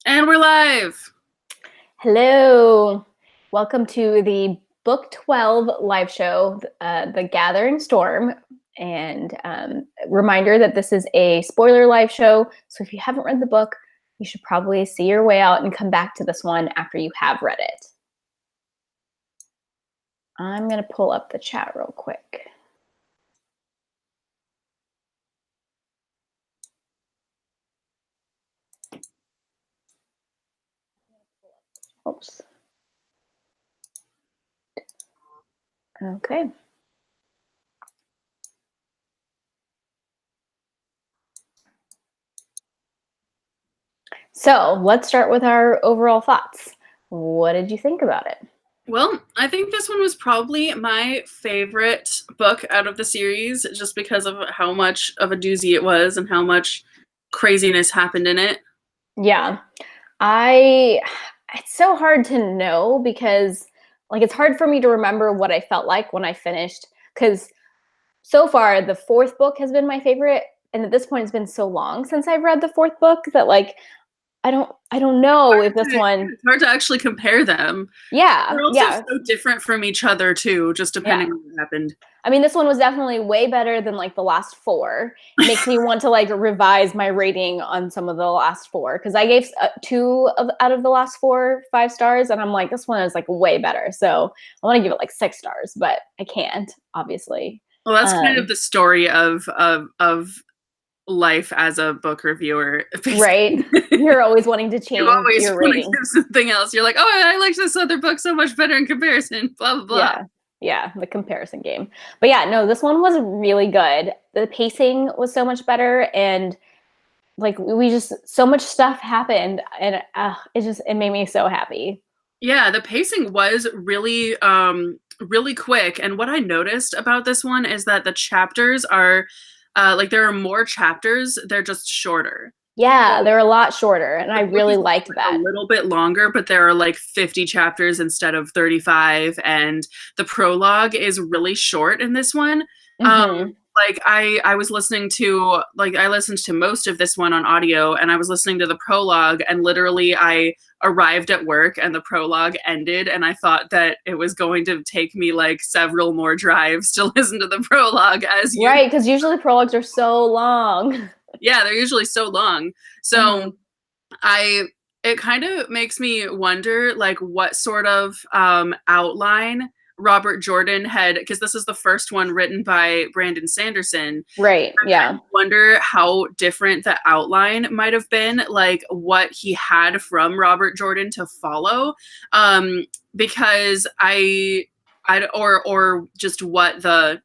And we're live. Hello. Welcome to the Book 12 live show, The Gathering Storm. And reminder that this is a spoiler live show. So if you haven't read the book, you should probably see your way out and come back to this one after you have read it. I'm going to pull up the chat real quick. Oops. Okay. So let's start with our overall thoughts. What did you think about it? Well, I think this one was probably my favorite book out of the series just because of how much of a doozy it was and how much craziness happened in it. Yeah. It's so hard to know because it's hard for me to remember what I felt like when I finished, because so far the fourth book has been my favorite, and at this point it's been so long since I've read the fourth book that I don't know if this one. It's hard to actually compare them. Yeah, They're also yeah, so different from each other too, just yeah. depending on what happened. I mean, this one was definitely way better than the last four. It makes me want to revise my rating on some of the last four, because I gave out of the last 4 5 stars, and I'm like, this one is way better. So I want to give it 6 stars, but I can't, obviously. Well, that's kind of the story of life as a book reviewer. Right? You're always wanting to You change always your want to rating. give something else. You're like, oh, I like this other book so much better in comparison. Blah blah blah. Yeah. Yeah, the comparison game. But yeah, no, this one was really good. The pacing was so much better, and we just, so much stuff happened, and it made me so happy. Yeah, the pacing was really really quick. And what I noticed about this one is that the chapters are there are more chapters, they're just shorter. Yeah, So they're a lot shorter, and I the book really is liked a that. little bit longer, but there are 50 chapters instead of 35, and the prologue is really short in this one. Um, Hmm. I was listening to I listened to most of this one on audio, and I was listening to the prologue, and literally I arrived at work and the prologue ended, and I thought that it was going to take me several more drives to listen to the prologue as you. Right, because usually prologues are so long. Yeah, they're usually so long. So Hmm. I it kind of makes me wonder what sort of outline Robert Jordan had, because this is the first one written by Brandon Sanderson. Right, I kind yeah. of wonder how different the outline might have been, what he had from Robert Jordan to follow, because or just what the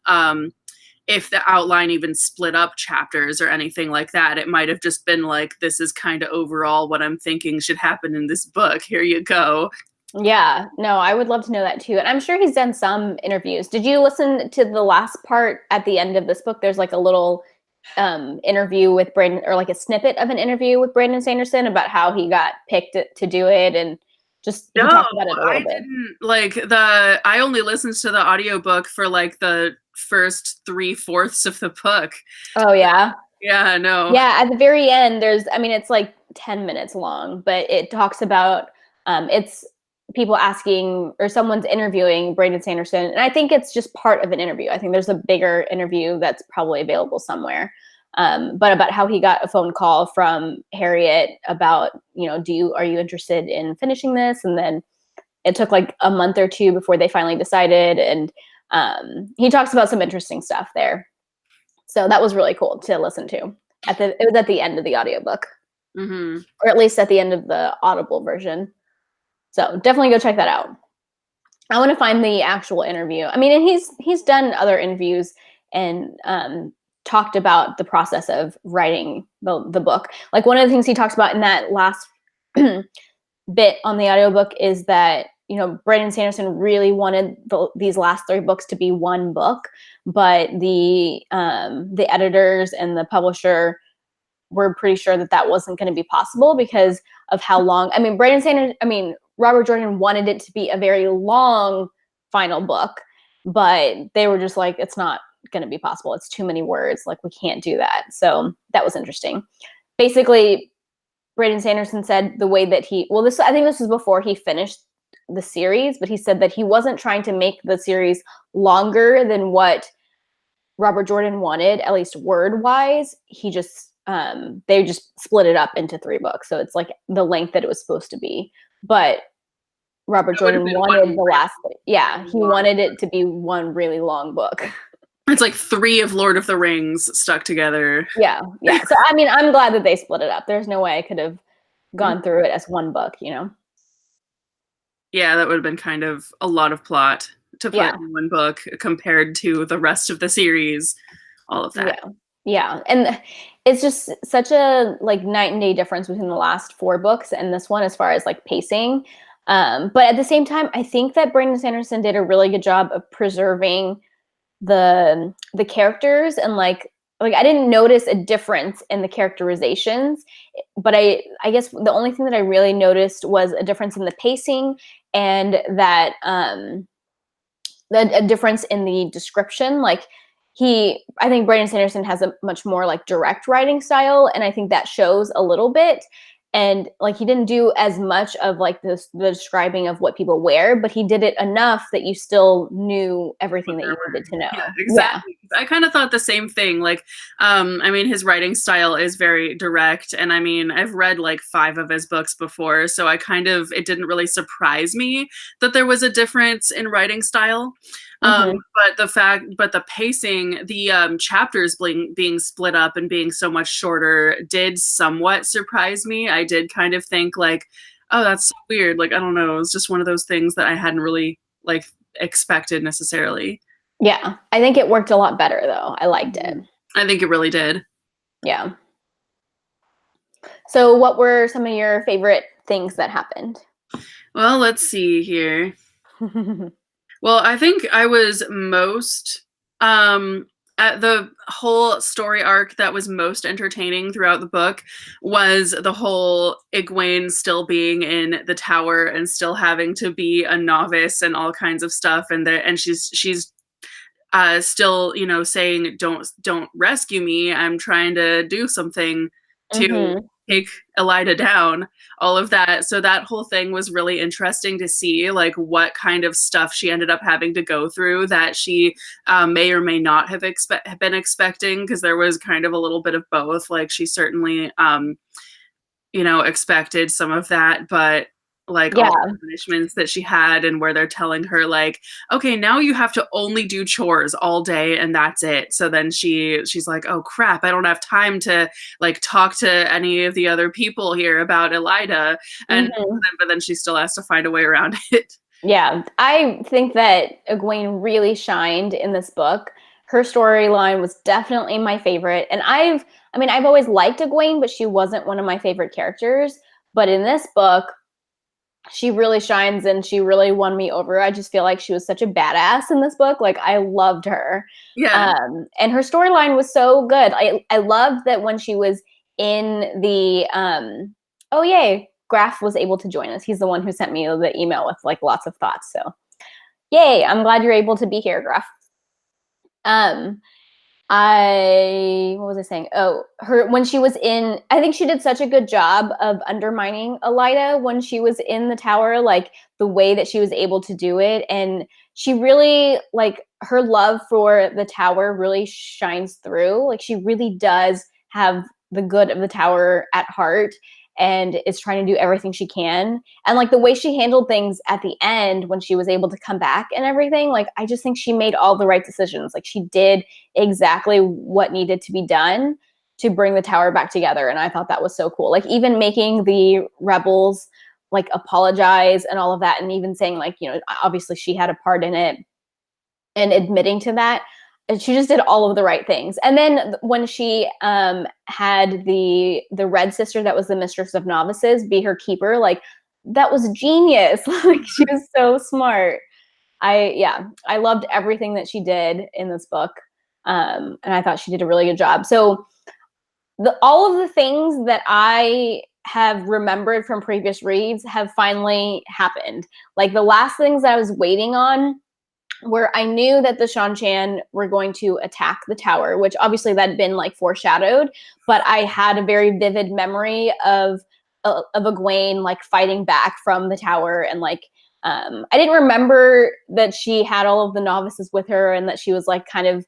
if the outline even split up chapters or anything like that. It might have just been this is kind of overall what I'm thinking should happen in this book. Here you go. Yeah, no, I would love to know that too. And I'm sure he's done some interviews. Did you listen to the last part at the end of this book? There's a little interview with Brandon, or a snippet of an interview with Brandon Sanderson about how he got picked to do it, and just he No, talked about it a I little bit. didn't I only listened to the audiobook for the first 3/4 of the book. Oh yeah. Yeah, no. Yeah, at the very end, I mean, it's 10 minutes long, but it talks about, it's people asking, or someone's interviewing Brandon Sanderson. And I think it's just part of an interview. I think there's a bigger interview that's probably available somewhere. But about how he got a phone call from Harriet about, are you interested in finishing this? And then it took a month or two before they finally decided. And he talks about some interesting stuff there. So that was really cool to listen to. It was at the end of the audiobook, Hmm. or at least at the end of the Audible version. So definitely go check that out. I want to find the actual interview. I mean, and he's done other interviews, and talked about the process of writing the book. One of the things he talks about in that last bit on the audiobook is that, Brandon Sanderson really wanted these last 3 books to be one book, but the editors and the publisher were pretty sure that that wasn't going to be possible because of how long. I mean, Robert Jordan wanted it to be a very long final book, but they were just like, it's not going to be possible. It's too many words. We can't do that. So that was interesting. Basically, Brandon Sanderson said the way that I think this was before he finished the series, but he said that he wasn't trying to make the series longer than what Robert Jordan wanted, at least word wise. He just, they just split it up into 3 books. So it's like the length that it was supposed to be. But Robert Jordan wanted the last, he wanted it to be one really long book. It's like 3 of Lord of the Rings stuck together. Yeah. So, I mean, I'm glad that they split it up. There's no way I could have gone through it as one book, you know? Yeah, that would have been kind of a lot of plot to put in one book compared to the rest of the series, all of that. Yeah. And it's just such a like night and day difference between the last 4 books and this one as far as like pacing. But at the same time, I think that Brandon Sanderson did a really good job of preserving the characters, and like I didn't notice a difference in the characterizations, but I guess the only thing that I really noticed was a difference in the pacing, and that a difference in the description. Like I think Brandon Sanderson has a much more like direct writing style, and I think that shows a little bit. And like he didn't do as much of like the describing of what people wear, but he did it enough that you still knew everything that you needed to know. Yeah, exactly. Yeah. I kind of thought the same thing. Like, I mean, his writing style is very direct, and I mean, I've read like 5 of his books before, so it didn't really surprise me that there was a difference in writing style. But the pacing, the chapters being split up and being so much shorter did somewhat surprise me. I did kind of think like, oh, that's so weird. Like, I don't know. It's just one of those things that I hadn't really like expected necessarily. Yeah. I think it worked a lot better though. I liked it. I think it really did. Yeah. So what were some of your favorite things that happened? Well, let's see here. Well, I think I was most at the whole story arc that was most entertaining throughout the book was the whole Egwene still being in the tower and still having to be a novice and all kinds of stuff, and she's still, you know, saying don't rescue me. I'm trying to do something to take Elida down, all of that. So that whole thing was really interesting to see, like what kind of stuff she ended up having to go through that she may or may not have been expecting, because there was kind of a little bit of both. Like she certainly, you know, expected some of that, but like all the punishments that she had, and where they're telling her like, okay, now you have to only do chores all day and that's it. So then she's like, oh crap, I don't have time to like talk to any of the other people here about Elida. And but then she still has to find a way around it. Yeah, I think that Egwene really shined in this book. Her storyline was definitely my favorite. And I've always liked Egwene, but she wasn't one of my favorite characters. But in this book, she really shines and she really won me over. I just feel like she was such a badass in this book. Like I loved her. Yeah. And her storyline was so good. I loved that when she was in the, oh yay, Graf was able to join us. He's the one who sent me the email with like lots of thoughts. So yay, I'm glad you're able to be here, Graf. What was I saying? Oh, when she was in, I think she did such a good job of undermining Elida when she was in the tower, like the way that she was able to do it. And she really, like, her love for the tower really shines through. Like she really does have the good of the tower at heart and is trying to do everything she can. And like the way she handled things at the end when she was able to come back and everything, like I just think she made all the right decisions. Like she did exactly what needed to be done to bring the tower back together. And I thought that was so cool. Like even making the rebels like apologize and all of that, and even saying like, you know, obviously she had a part in it and admitting to that. And she just did all of the right things. And then when she had the red sister that was the mistress of novices be her keeper, like that was genius. Like she was so smart. I loved everything that she did in this book. And I thought she did a really good job. So all of the things that I have remembered from previous reads have finally happened. Like the last things that I was waiting on, where I knew that the Shan-Chan were going to attack the tower, which obviously that had been like foreshadowed, but I had a very vivid memory of Egwene like fighting back from the tower, and like I didn't remember that she had all of the novices with her and that she was like kind of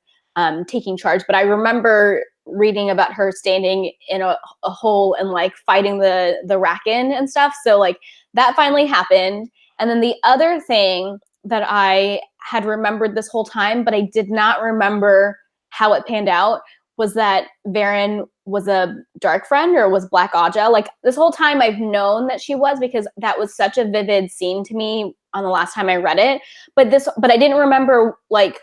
taking charge, but I remember reading about her standing in a hole and like fighting the Raken and stuff. So like that finally happened. And then the other thing that I had remembered this whole time, but I did not remember how it panned out, was that Varen was a dark friend or was Black Aja. Like this whole time I've known that she was, because that was such a vivid scene to me on the last time I read it. But I didn't remember like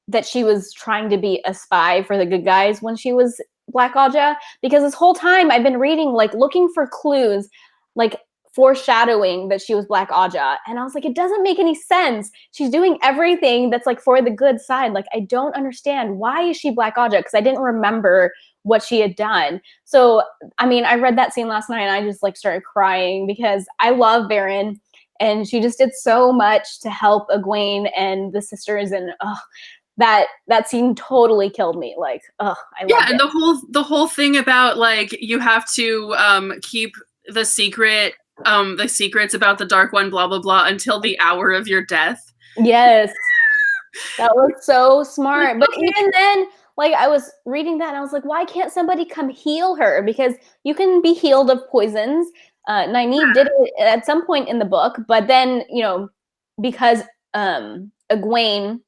that she was trying to be a spy for the good guys when she was Black Aja, because this whole time I've been reading, like looking for clues, like foreshadowing that she was Black Aja. And I was like, it doesn't make any sense. She's doing everything that's like for the good side. Like, I don't understand. Why is she Black Aja? Because I didn't remember what she had done. So, I mean, I read that scene last night and I just like started crying because I love Varen and she just did so much to help Egwene and the sisters. And that scene totally killed me. Like, I loved it. Yeah, and the whole thing about like you have to keep the secrets about the Dark One, blah blah blah, until the hour of your death. Yes. That was so smart. But even then, like I was reading that and I was like, why can't somebody come heal her? Because you can be healed of poisons. Nynaeve did it at some point in the book, but then, you know, because Egwene,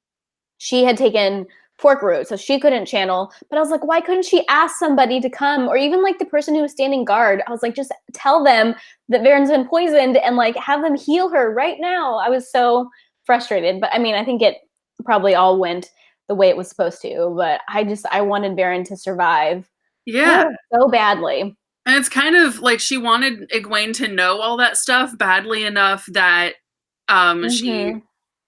she had taken fork root, so she couldn't channel. But I was like, why couldn't she ask somebody to come? Or even like the person who was standing guard, I was like, just tell them that Varen's been poisoned and like have them heal her right now. I was so frustrated. But I mean, I think it probably all went the way it was supposed to. But I wanted Varen to survive. Yeah. So badly. And it's kind of like she wanted Egwene to know all that stuff badly enough that she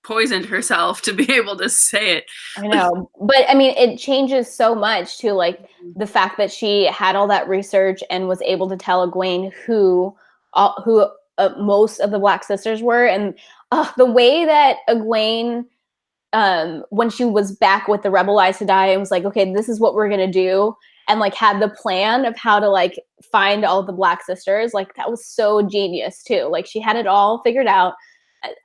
poisoned herself to be able to say it. I know. But I mean, it changes so much to like the fact that she had all that research and was able to tell Egwene who most of the Black Sisters were. And the way that Egwene, when she was back with the Rebel Aes Sedai and was like, okay, this is what we're going to do, and like had the plan of how to like find all the Black Sisters, like that was so genius too. Like she had it all figured out.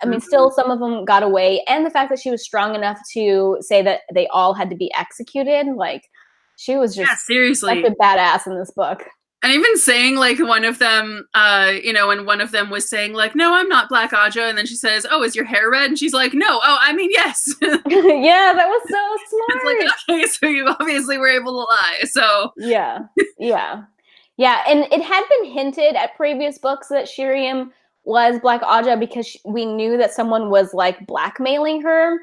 I mean, still some of them got away. And the fact that she was strong enough to say that they all had to be executed, like she was just seriously such a badass in this book. And even saying like one of them, you know, and one of them was saying like, no, I'm not Black Aja. And then she says, oh, is your hair red? And she's like, no. Oh, I mean, yes. Yeah, that was so smart. It's like, okay, so you obviously were able to lie. So yeah. And it had been hinted at previous books that Shiriam was Black Aja because we knew that someone was like blackmailing her.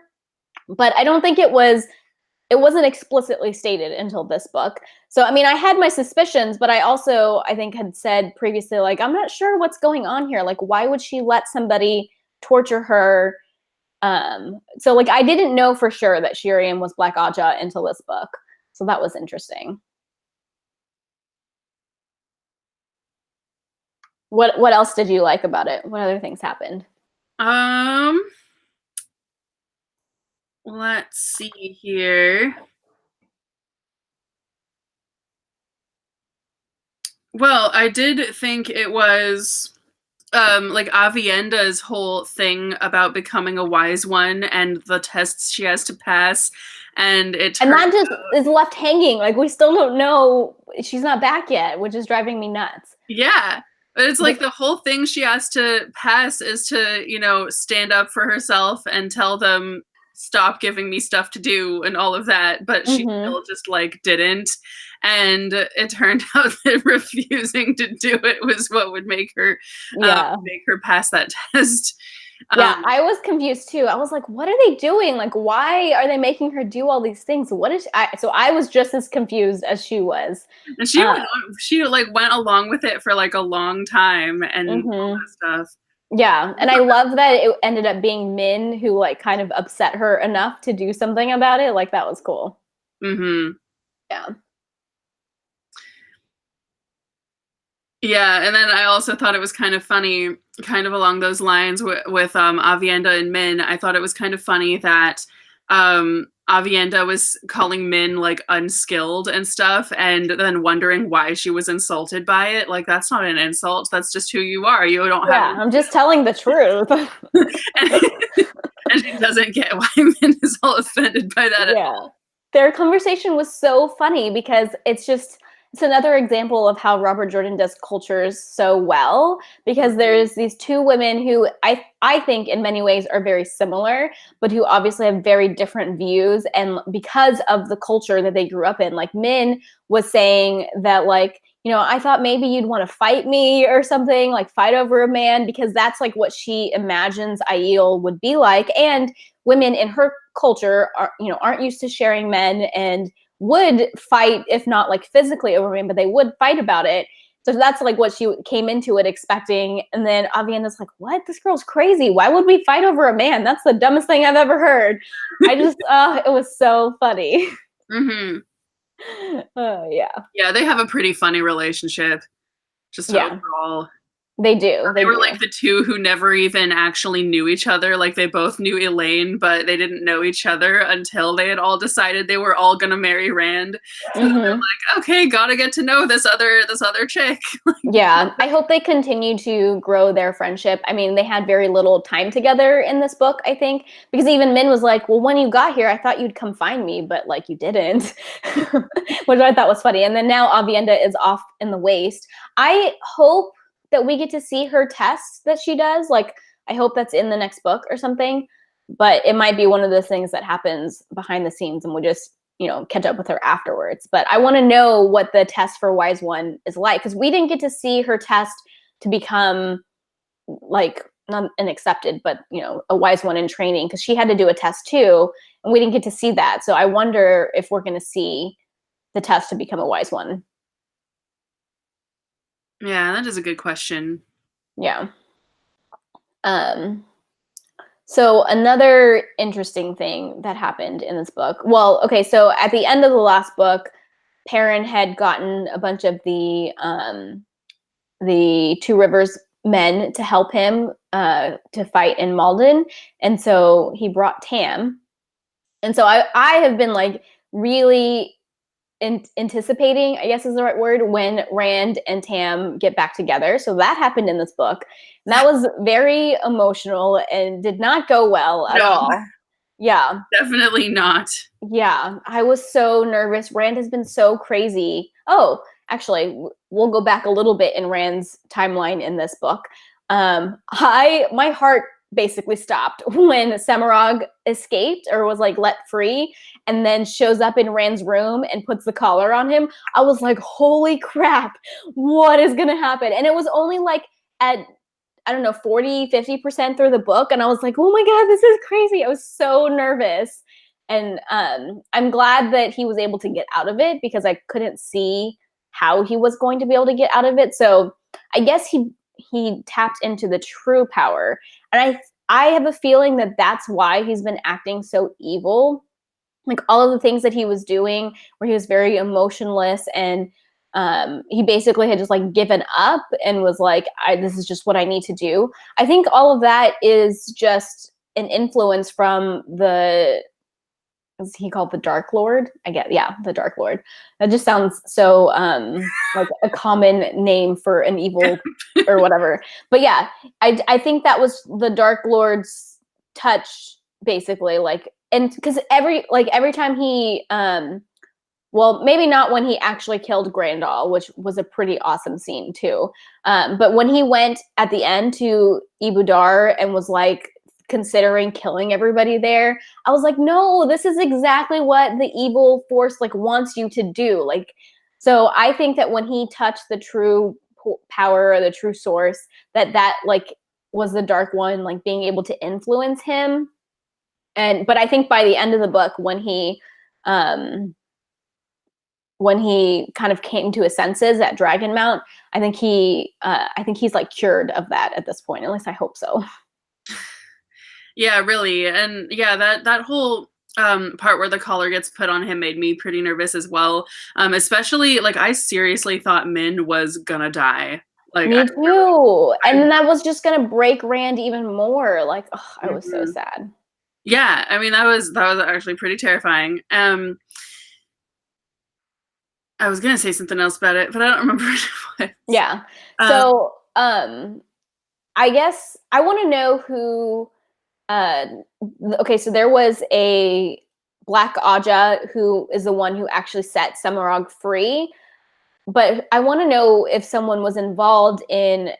But I don't think it wasn't explicitly stated until this book. So, I mean, I had my suspicions, but I think had said previously, like, I'm not sure what's going on here. Like, why would she let somebody torture her? So, like, I didn't know for sure that Shiriam was Black Aja until this book. So that was interesting. What else did you like about it? What other things happened? Let's see here. Well, I did think it was like Avienda's whole thing about becoming a wise one and the tests she has to pass, and that just is left hanging. Like we still don't know, she's not back yet, which is driving me nuts. Yeah. But it's like the whole thing she has to pass is to, you know, stand up for herself and tell them, stop giving me stuff to do and all of that. But she still just like didn't. And it turned out that refusing to do it was what would make her pass that test. Yeah, I was confused too. I was like, what are they doing? Like, why are they making her do all these things? So I was just as confused as she was. And she went along with it for like a long time and all that stuff. Yeah, and I love that it ended up being Min who like kind of upset her enough to do something about it. Like that was cool. Yeah. Yeah, and then I also thought it was kind of funny, kind of along those lines with Avienda and Min. I thought it was kind of funny that Avienda was calling Min like unskilled and stuff, and then wondering why she was insulted by it. Like, that's not an insult. That's just who you are. You don't have. Yeah, I'm just telling the truth. And she doesn't get why Min is all offended by that. Yeah. Their conversation was so funny because it's another example of how Robert Jordan does cultures so well, because there's these two women who I think in many ways are very similar, but who obviously have very different views. And because of the culture that they grew up in, like Min was saying that, like, you know, I thought maybe you'd want to fight me or something, like fight over a man, because that's like what she imagines Aiel would be like. And women in her culture aren't used to sharing men and would fight, if not like physically over men, but they would fight about it. So that's like what she came into it expecting. And then Avienda's like, what? This girl's crazy. Why would we fight over a man? That's the dumbest thing I've ever heard. I just, it was so funny. Mm-hmm. Yeah. Yeah, they have a pretty funny relationship. Just overall. They do. They were like the two who never even actually knew each other. Like, they both knew Elaine, but they didn't know each other until they had all decided they were all gonna marry Rand. So they're like, okay, gotta get to know this other chick. Yeah, I hope they continue to grow their friendship. I mean, they had very little time together in this book, I think, because even Min was like, well, when you got here, I thought you'd come find me, but like you didn't, which I thought was funny. And then now Avienda is off in the waste. I hope that we get to see her tests that she does. Like, I hope that's in the next book or something, but it might be one of those things that happens behind the scenes and we'll just, catch up with her afterwards. But I want to know what the test for Wise One is like, because we didn't get to see her test to become like, not an accepted, but a Wise One in training, because she had to do a test too, and we didn't get to see that. So I wonder if we're going to see the test to become a Wise One. Yeah, that is a good question. Yeah. So another interesting thing that happened in this book. Well, okay, so at the end of the last book, Perrin had gotten a bunch of the Two Rivers men to help him to fight in Malden, and so he brought Tam. And so I have been like really anticipating, I guess is the right word, when Rand and Tam get back together. So that happened in this book. And that was very emotional and did not go well at all. Yeah. Definitely not. Yeah. I was so nervous. Rand has been so crazy. Oh, actually, we'll go back a little bit in Rand's timeline in this book. My heart basically stopped when Semirog escaped or was like let free and then shows up in Rand's room and puts the collar on him. I was like, holy crap, what is gonna happen? And it was only like at, I don't know, 40-50% through the book, and I was like, oh my god, this is crazy. I was so nervous. And I'm glad that he was able to get out of it, because I couldn't see how he was going to be able to get out of it. So I guess he tapped into the true power. And I have a feeling that that's why he's been acting so evil. Like all of the things that he was doing where he was very emotionless, and he basically had just like given up and was like, this is just what I need to do. I think all of that is just an influence from is he called the Dark Lord? The Dark Lord. That just sounds so like a common name for an evil or whatever. But yeah, I think that was the Dark Lord's touch, basically. Like, and because every time he well, maybe not when he actually killed Grandal, which was a pretty awesome scene too. But when he went at the end to Ibudar and was like considering killing everybody there, I was like, no, this is exactly what the evil force like wants you to do. Like, so I think that when he touched the true power or the true source, that like was the Dark One, like being able to influence him. But I think by the end of the book, when he kind of came to his senses at Dragonmount, I think he's like cured of that at this point. At least I hope so. Yeah, really. And yeah, that whole part where the collar gets put on him made me pretty nervous as well. Especially, like, I seriously thought Min was gonna die. Like, me too. And then that was just gonna break Rand even more. Like, I was so sad. Yeah, I mean that was actually pretty terrifying. I was gonna say something else about it, but I don't remember what it was. Yeah. Um, So, I guess I want to know who. Uh, okay, so there was a Black Aja who is the one who actually set Semarog free, but I want to know if someone was involved in,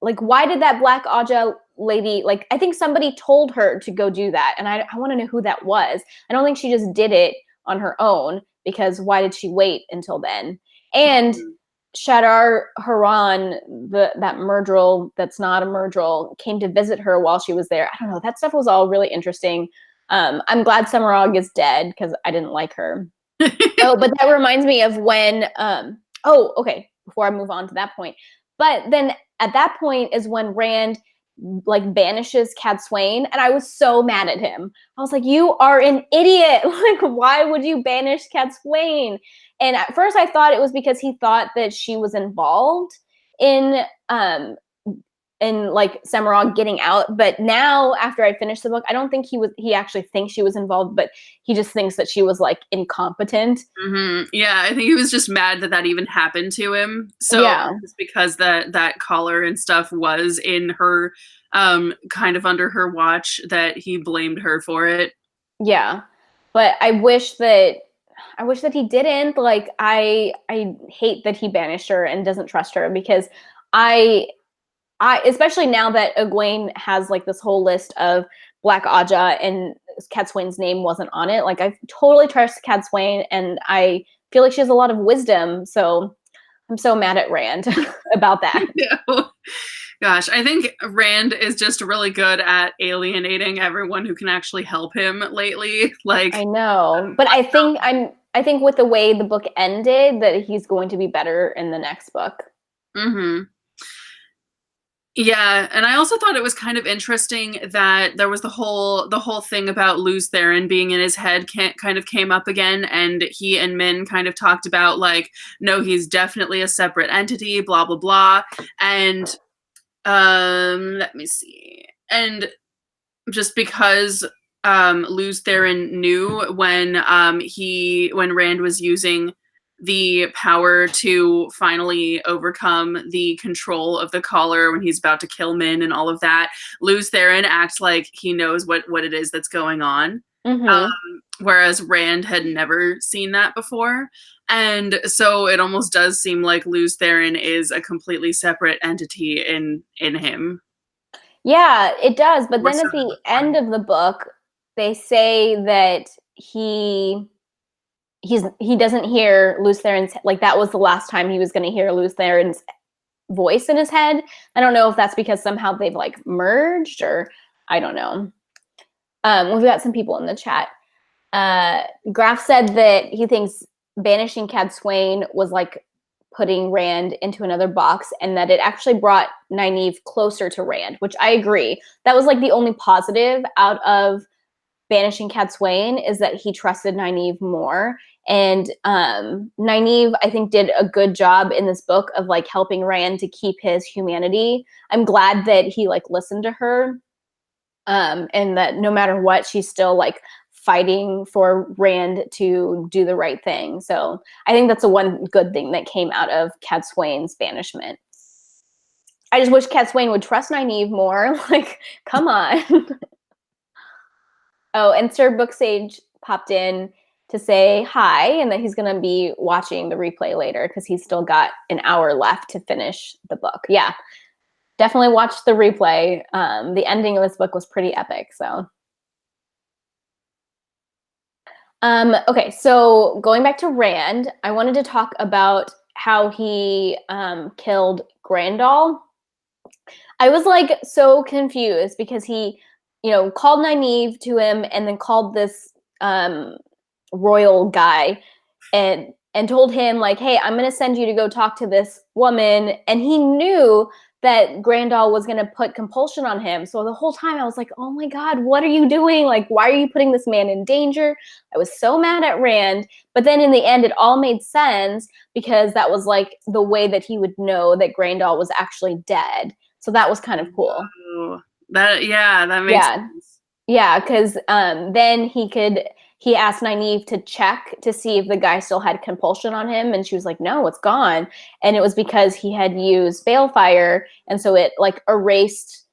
like, why did that Black Aja lady, like, I think somebody told her to go do that, and I want to know who that was. I don't think she just did it on her own, because why did she wait until then? And Shadar Haran, that Murdril that's not a Murdril, came to visit her while she was there. I don't know. That stuff was all really interesting. I'm glad Semarog is dead because I didn't like her. Oh, but that reminds me of when. Oh, okay. Before I move on to that point, but then at that point is when Rand like banishes Cadsuane, and I was so mad at him. I was like, "You are an idiot! Like, why would you banish Cadsuane?" And at first, I thought it was because he thought that she was involved in like Semarog getting out. But now, after I finished the book, I don't think he actually thinks she was involved, but he just thinks that she was like incompetent. Yeah, I think he was just mad that that even happened to him. So Yeah. just because that collar and stuff was in her, kind of under her watch, that he blamed her for it. Yeah. But I wish that he didn't. Like, I hate that he banished her and doesn't trust her, because I especially now that Egwene has like this whole list of Black Aja and Cadsuane's name wasn't on it. Like, I totally trust Cadsuane, and I feel like she has a lot of wisdom. So I'm so mad at Rand about that. Yeah. Gosh, I think Rand is just really good at alienating everyone who can actually help him lately. Like, I know, but I think with the way the book ended, that he's going to be better in the next book. mm-hmm. Yeah, and I also thought it was kind of interesting that there was the whole thing about Luz Theron being in his head kind of came up again, and he and Min kind of talked about, like, no, he's definitely a separate entity, blah blah blah. And let me see. And just because Luz Theron knew when Rand was using the power to finally overcome the control of the collar when he's about to kill Min and all of that, Luz Theron acts like he knows what it is that's going on. Mm-hmm. Whereas Rand had never seen that before. And so it almost does seem like Luz Theron is a completely separate entity in him. Yeah, it does. But More then so at than the before. end of the book, they say that he doesn't hear Luz Theron's, like, that was the last time he was going to hear Luz Theron's voice in his head. I don't know if that's because somehow they've like merged, or I don't know. We've got some people in the chat. Graf said that he thinks banishing Cadsuane was like putting Rand into another box, and that it actually brought Nynaeve closer to Rand, which I agree. That was like the only positive out of banishing Cadsuane, is that he trusted Nynaeve more. And Nynaeve, I think, did a good job in this book of like helping Rand to keep his humanity. I'm glad that he like listened to her, and that no matter what, she's still like fighting for Rand to do the right thing. So I think that's the one good thing that came out of Cadsuane's banishment. I just wish Cadsuane would trust Nynaeve more. Like, come on. Oh, and Sir Booksage popped in to say hi, and that he's going to be watching the replay later because he's still got an hour left to finish the book. Yeah, definitely watch the replay. The ending of this book was pretty epic. So, okay, so going back to Rand, I wanted to talk about how he killed Grandal. I was like so confused because he, called Nynaeve to him, and then called this royal guy, and told him like, hey, I'm going to send you to go talk to this woman. And he knew that Grandal was going to put compulsion on him. So the whole time I was like, oh my God, what are you doing? Like, why are you putting this man in danger? I was so mad at Rand. But then in the end, it all made sense, because that was like the way that he would know that Grandal was actually dead. So that was kind of cool. Oh, that makes Yeah. sense. Yeah, because then he asked Nynaeve to check to see if the guy still had compulsion on him, and she was like, no, it's gone. And it was because he had used balefire, and so it like erased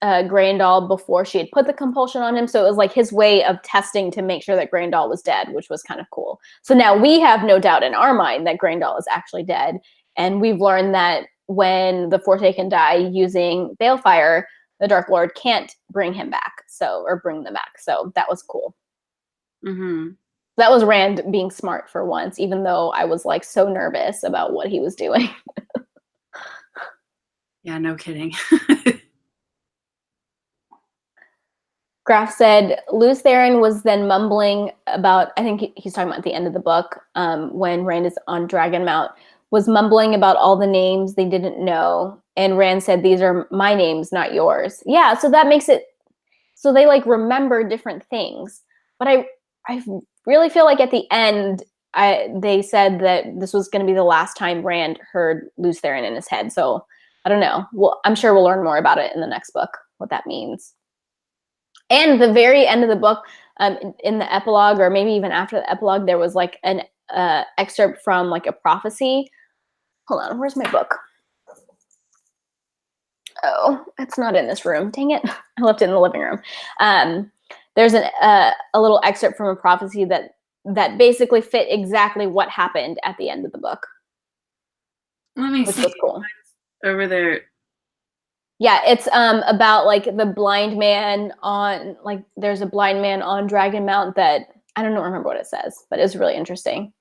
Grandal before she had put the compulsion on him. So it was like his way of testing to make sure that Grandal was dead, which was kind of cool. So now we have no doubt in our mind that Grandal is actually dead. And we've learned that when the Forsaken die using balefire, the Dark Lord can't bring him back. Or bring them back. So that was cool. Mm-hmm. That was Rand being smart for once, even though I was like so nervous about what he was doing. Yeah, no kidding. Graf said, Lews Therin was then mumbling about, I think he's talking about at the end of the book, when Rand is on Dragonmount, was mumbling about all the names they didn't know. And Rand said, these are my names, not yours. Yeah, so that makes it, so they like remember different things. But I really feel like at the end, they said that this was going to be the last time Rand heard Lews Therin in his head. So I don't know. Well, I'm sure we'll learn more about it in the next book, what that means. And the very end of the book, in the epilogue, or maybe even after the epilogue, there was like an excerpt from like a prophecy. Hold on, where's my book? Oh, it's not in this room. Dang it. I left it in the living room. There's a little excerpt from a prophecy that basically fit exactly what happened at the end of the book. Let me see. Was cool. Over there. Yeah, it's about like the blind man on, like there's a blind man on Dragonmount that I don't remember what it says, but it's really interesting.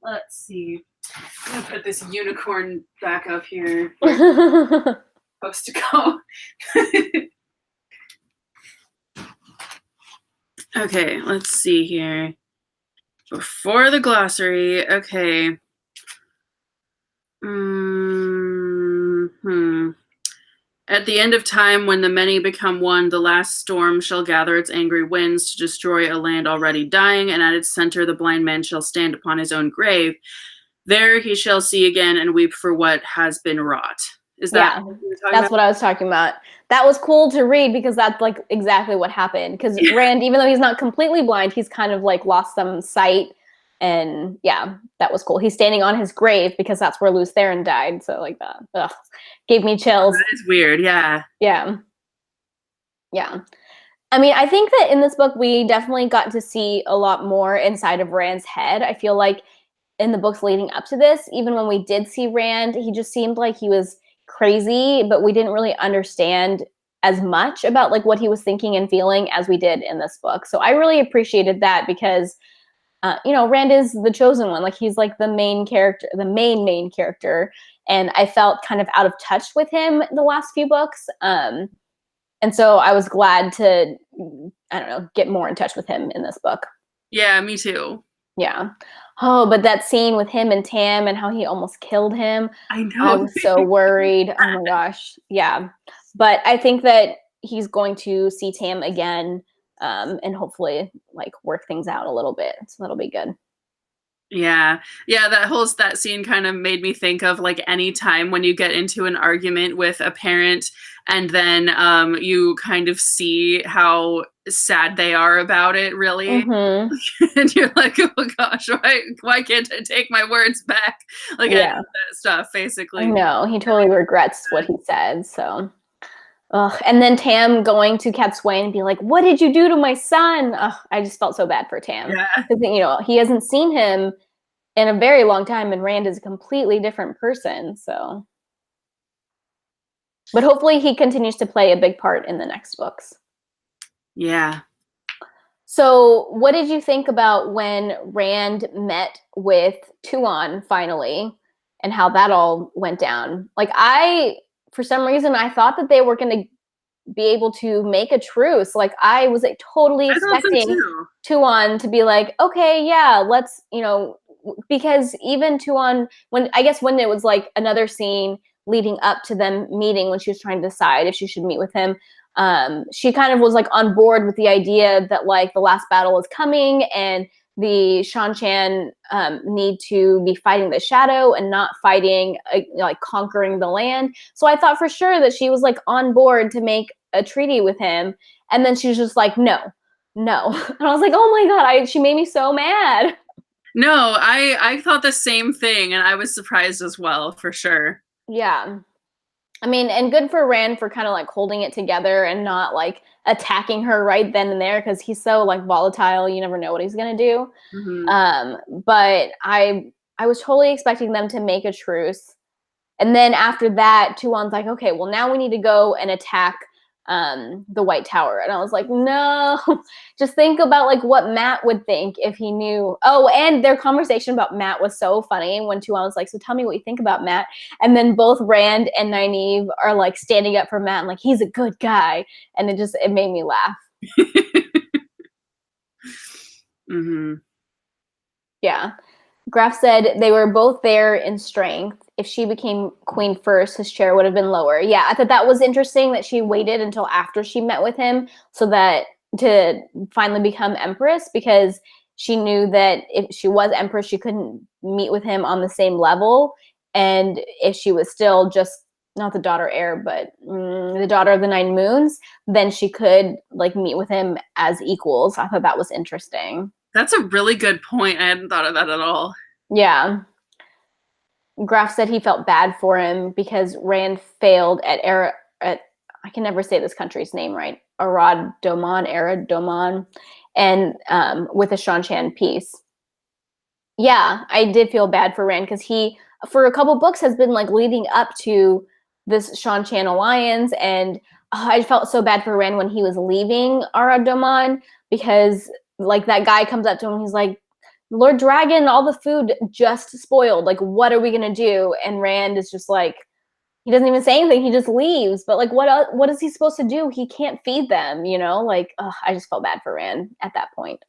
Let's see. I'm gonna put this unicorn back up here. Supposed to go. Okay, let's see here. Before the glossary, okay. At the end of time, when the many become one, the last storm shall gather its angry winds to destroy a land already dying, and at its center the blind man shall stand upon his own grave. There he shall see again and weep for what has been wrought. Is that what you were talking about? What I was talking about. That was cool to read because that's like exactly what happened. Because Rand, even though he's not completely blind, he's kind of like lost some sight. And yeah, that was cool. He's standing on his grave because that's where Lews Therin died. So like that gave me chills. That is weird. Yeah. Yeah. Yeah. I mean, I think that in this book, we definitely got to see a lot more inside of Rand's head. I feel like in the books leading up to this, even when we did see Rand, he just seemed like he was crazy, but we didn't really understand as much about like what he was thinking and feeling as we did in this book. So I really appreciated that because Rand is the chosen one. Like he's like the main character, the main character. And I felt kind of out of touch with him in the last few books. And so I was glad to, get more in touch with him in this book. Yeah, me too. Yeah. Oh, but that scene with him and Tam and how he almost killed him. I know. I was so worried. Oh my gosh. Yeah. But I think that he's going to see Tam again, and hopefully like work things out a little bit. So that'll be good. Yeah. That scene kind of made me think of like any time when you get into an argument with a parent and then you kind of see how sad they are about it, really. Mm-hmm. And you're like, oh gosh, why can't I take my words back? Like that stuff, basically. No, he totally regrets what he said. So and then Tam going to Cat Swain and be like, what did you do to my son? I just felt so bad for Tam. Because, he hasn't seen him in a very long time, and Rand is a completely different person. So, but hopefully he continues to play a big part in the next books. Yeah. So what did you think about when Rand met with Tuon finally and how that all went down? Like for some reason, I thought that they were going to be able to make a truce. Like I was like totally expecting Tuon to be like, okay, yeah, let's, because even Tuon, when it was like another scene leading up to them meeting when she was trying to decide if she should meet with him, she kind of was like on board with the idea that like the last battle is coming and the Shan-Chan need to be fighting the shadow and not fighting, like conquering the land. So I thought for sure that she was like on board to make a treaty with him. And then she was just like, no. And I was like, oh my God, she made me so mad. No, I thought the same thing, and I was surprised as well, for sure. Yeah. I mean, and good for Rand for kind of like holding it together and not like attacking her right then and there, because he's so like volatile. You never know what he's gonna do. But I was totally expecting them to make a truce, and then after that, Tuon's like, okay, well now we need to go and attack the White Tower, and I was like, no, just think about like what Matt would think if he knew. Oh, and their conversation about Matt was so funny when Tuon was like, so tell me what you think about Matt, and then both Rand and Nynaeve are like standing up for Matt and like, he's a good guy, and it made me laugh. Yeah. Graf said they were both there in strength. If she became queen first, his chair would have been lower. Yeah, I thought that was interesting that she waited until after she met with him so that to finally become empress, because she knew that if she was empress, she couldn't meet with him on the same level. And if she was still just not the daughter heir, but the daughter of the Nine Moons, then she could like meet with him as equals. I thought that was interesting. That's a really good point. I hadn't thought of that at all. Yeah. Graf said he felt bad for him because Rand failed at I can never say this country's name right. Arad Doman, and with the Shan-Chan peace. Yeah, I did feel bad for Rand because he, for a couple books, has been like leading up to this Shan-Chan alliance, and I felt so bad for Rand when he was leaving Arad Doman, because like that guy comes up to him and he's like, Lord Dragon, all the food just spoiled. Like, what are we gonna do? And Rand is just like, he doesn't even say anything. He just leaves. But like, what is he supposed to do? He can't feed them, you know? Like, I just felt bad for Rand at that point.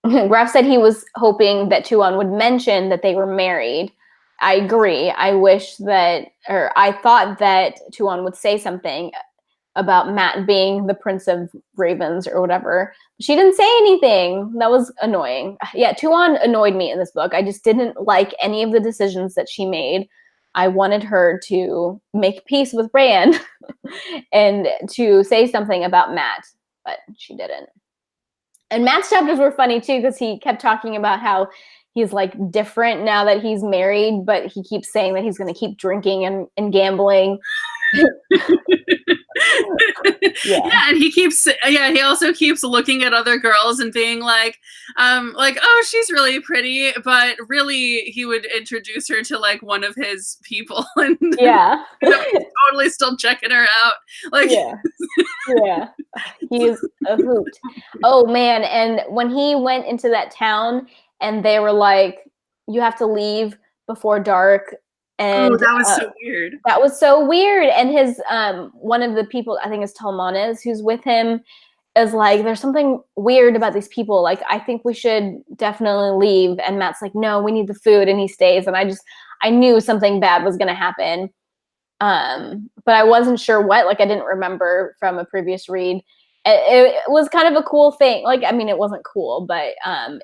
Graf said he was hoping that Tuon would mention that they were married. I agree. I thought that Tuon would say something about Matt being the Prince of Ravens or whatever. She didn't say anything. That was annoying. Yeah, Tuon annoyed me in this book. I just didn't like any of the decisions that she made. I wanted her to make peace with Rand and to say something about Matt, but she didn't. And Matt's chapters were funny too, because he kept talking about how he's like different now that he's married, but he keeps saying that he's going to keep drinking and gambling. Yeah, and he also keeps looking at other girls and being like, oh, she's really pretty, but really he would introduce her to like one of his people, and totally still checking her out. Like, yeah, he's a hoot. Oh man, and when he went into that town and they were like, you have to leave before dark. And that was so weird. That was so weird. And his one of the people, I think it's Talmanes, who's with him, is like, there's something weird about these people. Like, I think we should definitely leave. And Matt's like, no, we need the food, and he stays. And I knew something bad was gonna happen. But I wasn't sure what. Like, I didn't remember from a previous read. It was kind of a cool thing. Like, I mean, it wasn't cool, but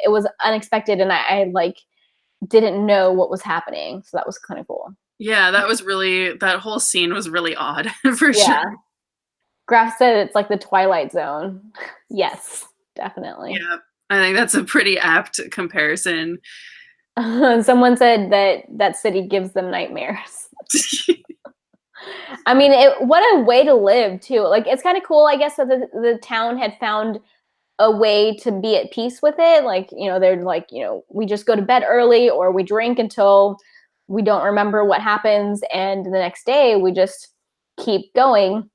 it was unexpected, and I like didn't know what was happening, so that was kind of cool. Yeah, that whole scene was really odd for sure. Graf said it's like the Twilight Zone. Yes, definitely. Yeah, I think that's a pretty apt comparison. Someone said that city gives them nightmares. I mean, what a way to live too. Like, it's kind of cool, I guess, that the town had found a way to be at peace with it. Like, they're like, we just go to bed early, or we drink until we don't remember what happens, and the next day we just keep going,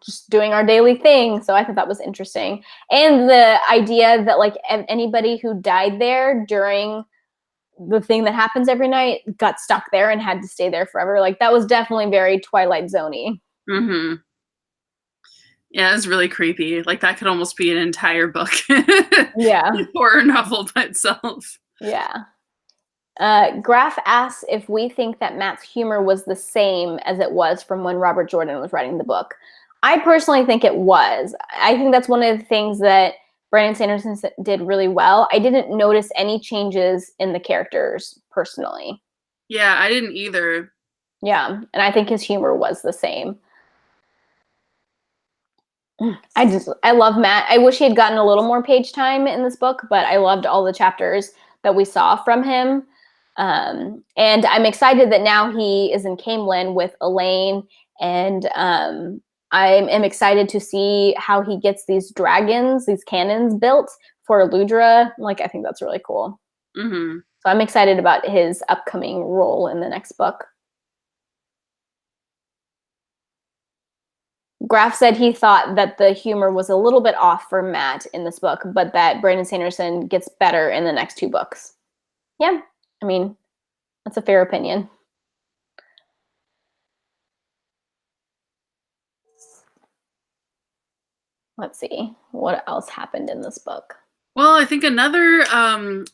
just doing our daily thing. So I thought that was interesting. And the idea that like anybody who died there during the thing that happens every night got stuck there and had to stay there forever. Like, that was definitely very Twilight Zone-y. Mm-hmm. Yeah, it was really creepy. Like, that could almost be an entire book. Yeah. Horror novel by itself. Yeah. Graf asks if we think that Matt's humor was the same as it was from when Robert Jordan was writing the book. I personally think it was. I think that's one of the things that Brandon Sanderson did really well. I didn't notice any changes in the characters personally. Yeah, I didn't either. Yeah, and I think his humor was the same. I love Matt. I wish he had gotten a little more page time in this book, but I loved all the chapters that we saw from him. And I'm excited that now he is in Camelin with Elaine, and I am excited to see how he gets these dragons, these cannons built for Ludra. Like, I think that's really cool. Mm-hmm. So I'm excited about his upcoming role in the next book. Graf said he thought that the humor was a little bit off for Matt in this book, but that Brandon Sanderson gets better in the next 2 books. Yeah, I mean, that's a fair opinion. Let's see, what else happened in this book? Well, I think another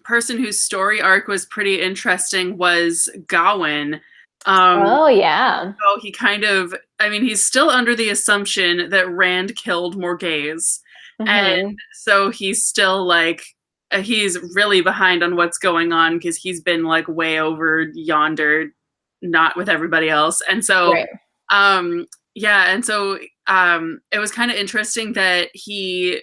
person whose story arc was pretty interesting was Gawain. Oh, yeah. So he kind of, I mean, he's still under the assumption that Rand killed Morghese. And so he's still like, he's really behind on what's going on because he's been like way over yonder, not with everybody else. And so, Right. yeah, and so it was kind of interesting that he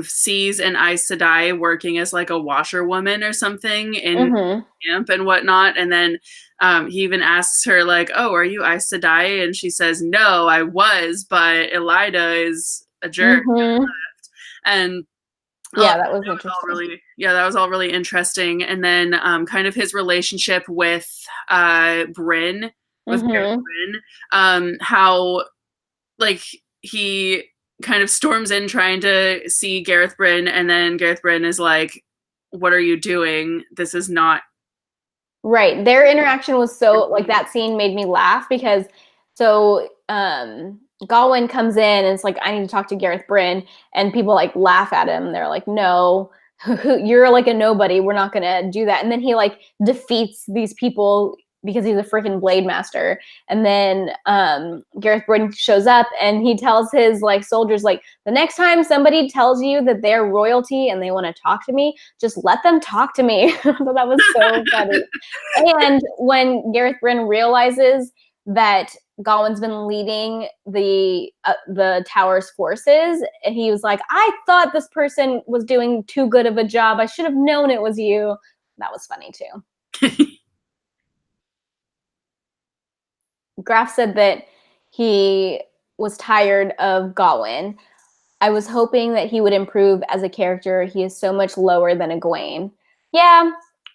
sees an Aes Sedai working as like a washerwoman or something in camp and whatnot. And then he even asks her like, oh, are you Aes Sedai? And she says, no, I was, but Elida is a jerk. And yeah, that was interesting. that was all really interesting. And then kind of his relationship with Bryn, with Bryn, how like he kind of storms in trying to see Gareth Bryn, and then Gareth Bryn is like, what are you doing? This is not right. Their interaction was so, like, that scene made me laugh because so Gawain comes in and it's like, I need to talk to Gareth Bryn, and people like laugh at him. They're like, no, you're like a nobody. We're not gonna do that. And then he like defeats these people because he's a freaking blade master. And then Gareth Bryn shows up and he tells his like soldiers, like, the next time somebody tells you that they're royalty and they want to talk to me, just let them talk to me. That was so funny. And when Gareth Bryn realizes that Gawain's been leading the tower's forces, and he was like, I thought this person was doing too good of a job. I should have known it was you. That was funny too. Graf said that he was tired of Gawain. I was hoping that he would improve as a character. He is so much lower than Egwene. Yeah,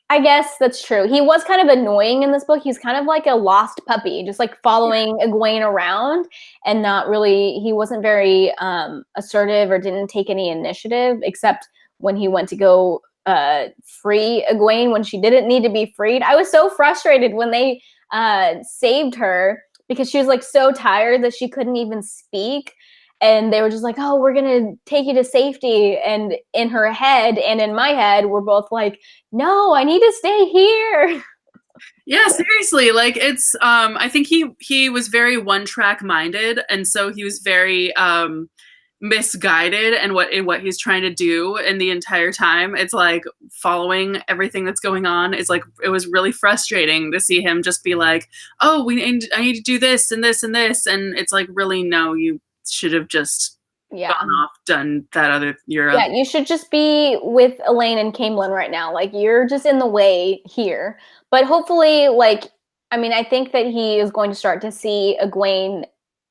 I guess that's true. He was kind of annoying in this book. He's kind of like a lost puppy, just like following Egwene around and not really, he wasn't very assertive or didn't take any initiative, except when he went to go free Egwene when she didn't need to be freed. I was so frustrated when they saved her because she was like so tired that she couldn't even speak. And they were just like, oh, we're going to take you to safety. And in her head and in my head, we're both like, no, I need to stay here. Yeah, seriously. Like it's I think he was very one-track minded, and so he was very misguided in what he's trying to do, and the entire time it's like following everything that's going on is like, it was really frustrating to see him just be like, oh, I need to do this and this and this, and it's like, really, no, you should have just gone off, done that other you should just be with Elaine and Camelin right now. Like, you're just in the way here. But hopefully, like, I mean, I think that he is going to start to see Egwene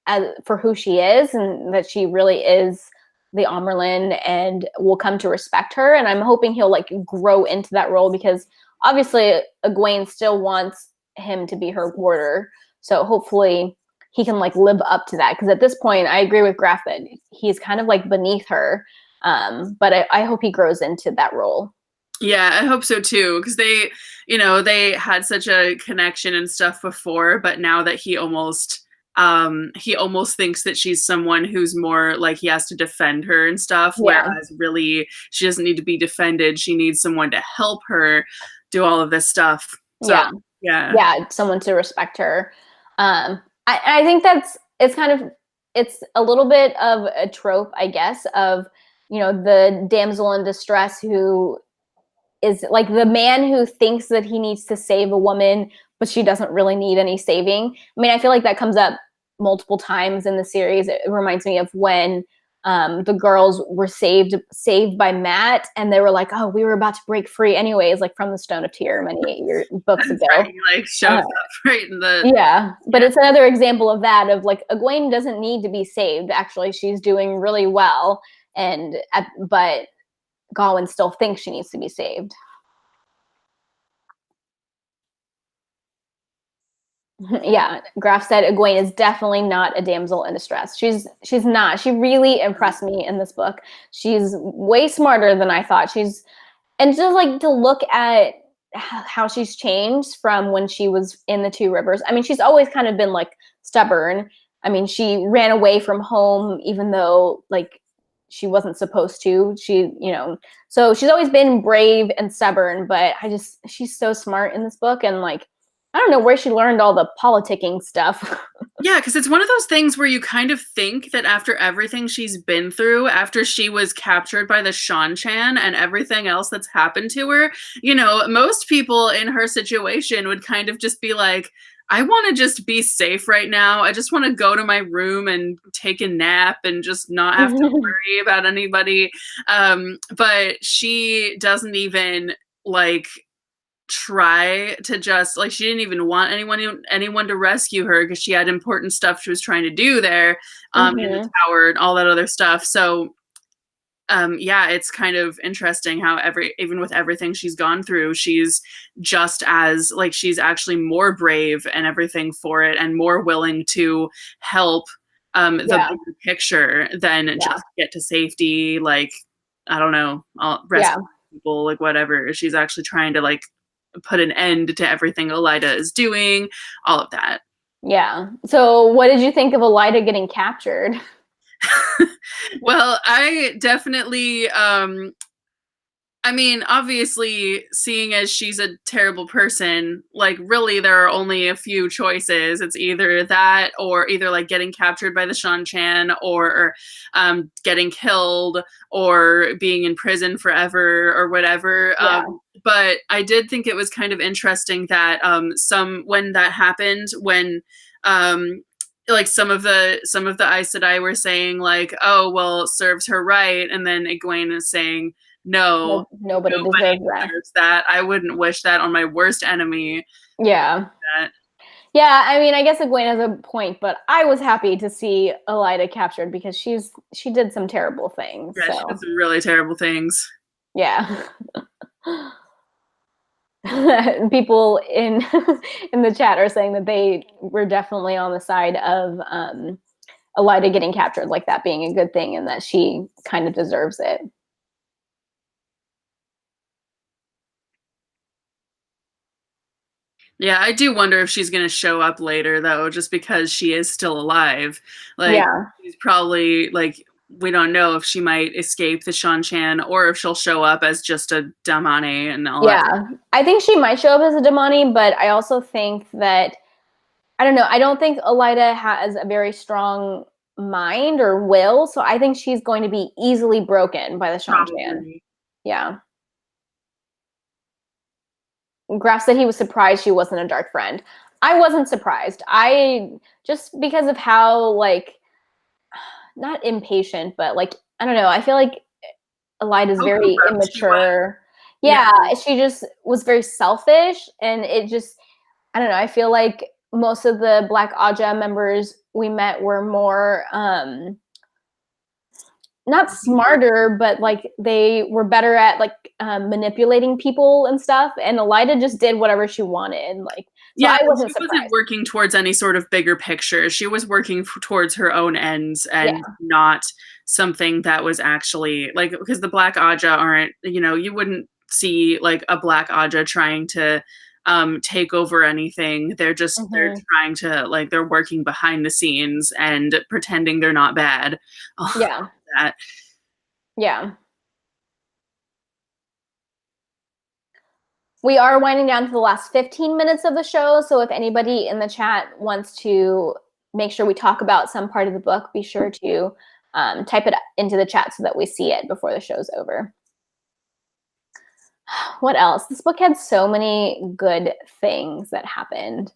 as for who she is, and that she really is the Amerlin and will come to respect her. And I'm hoping he'll like grow into that role, because obviously Egwene still wants him to be her warder. So hopefully he can like live up to that, because at this point I agree with Graf that he's kind of like beneath her, but I hope he grows into that role. Yeah, I hope so too, because they had such a connection and stuff before, but now that he almost thinks that she's someone who's more like he has to defend her and stuff, whereas really she doesn't need to be defended. She needs someone to help her do all of this stuff. So, yeah, someone to respect her. I think it's a little bit of a trope, I guess, of you know, the damsel in distress who is like the man who thinks that he needs to save a woman, but she doesn't really need any saving. I mean, I feel like that comes up multiple times in the series. It reminds me of when the girls were saved by Matt, and they were like, "Oh, we were about to break free anyways," like from the Stone of Tear many books That's ago. right. He like shows up right in the Yeah, but it's another example of that, of like Egwene doesn't need to be saved. Actually, she's doing really well, but Gawain still thinks she needs to be saved. Yeah, Graf said Egwene is definitely not a damsel in distress. She's not. She really impressed me in this book. She's way smarter than I thought. And just like to look at how she's changed from when she was in the Two Rivers. I mean, she's always kind of been like stubborn. I mean, she ran away from home even though like she wasn't supposed to. So she's always been brave and stubborn, but she's so smart in this book, and like I don't know where she learned all the politicking stuff. Yeah, because it's one of those things where you kind of think that after everything she's been through, after she was captured by the Shan-Chan and everything else that's happened to her, most people in her situation would kind of just be like, I want to just be safe right now. I just want to go to my room and take a nap and just not have to worry about anybody. But she doesn't even like try to just like she didn't even want anyone to rescue her because she had important stuff she was trying to do there in the tower and all that other stuff. So yeah, it's kind of interesting how even with everything she's gone through, she's just as like she's actually more brave and everything for it and more willing to help the bigger picture than just get to safety. Like, I don't know, I'll rescue people, like whatever. She's actually trying to like put an end to everything Elida is doing, all of that. Yeah. So what did you think of Elida getting captured? Well, I definitely I mean, obviously, seeing as she's a terrible person, like really there are only a few choices. It's either that or either like getting captured by the Shan-Chan or getting killed or being in prison forever or whatever. But I did think it was kind of interesting that when that happened, when like some of the Aes Sedai were saying like, oh well, serves her right, and then Egwene is saying, no, nobody deserves that. I wouldn't wish that on my worst enemy. Yeah. Yeah, I mean, I guess Egwene has a point, but I was happy to see Elida captured because she did some terrible things. Yeah, so. She did some really terrible things. Yeah. People in in the chat are saying that they were definitely on the side of Elida getting captured, like that being a good thing, and that she kind of deserves it. Yeah, I do wonder if she's going to show up later, though, just because she is still alive. Like, she's probably, like, we don't know if she might escape the Shan-Chan or if she'll show up as just a Damane and all that. Yeah, I think she might show up as a Damane, but I also think that, I don't know, I don't think Elida has a very strong mind or will, so I think she's going to be easily broken by the Shan-Chan. Yeah. Graf said he was surprised she wasn't a dark friend. I wasn't surprised. Just because of how, like, not impatient, but like, I don't know. I feel like Elida's very immature. Yeah, she just was very selfish, and it just, I don't know. I feel like most of the Black Aja members we met were more, not smarter, but like they were better at like manipulating people and stuff. And Elida just did whatever she wanted. Like, so I wasn't surprised. She wasn't working towards any sort of bigger picture. She was working towards her own ends and not something that was actually like, because the Black Aja aren't, you wouldn't see like a Black Aja trying to take over anything. They're just they're trying to like they're working behind the scenes and pretending they're not bad. Yeah. That. Yeah. We are winding down to the last 15 minutes of the show, so if anybody in the chat wants to make sure we talk about some part of the book, be sure to type it into the chat so that we see it before the show's over. What else? This book had so many good things that happened.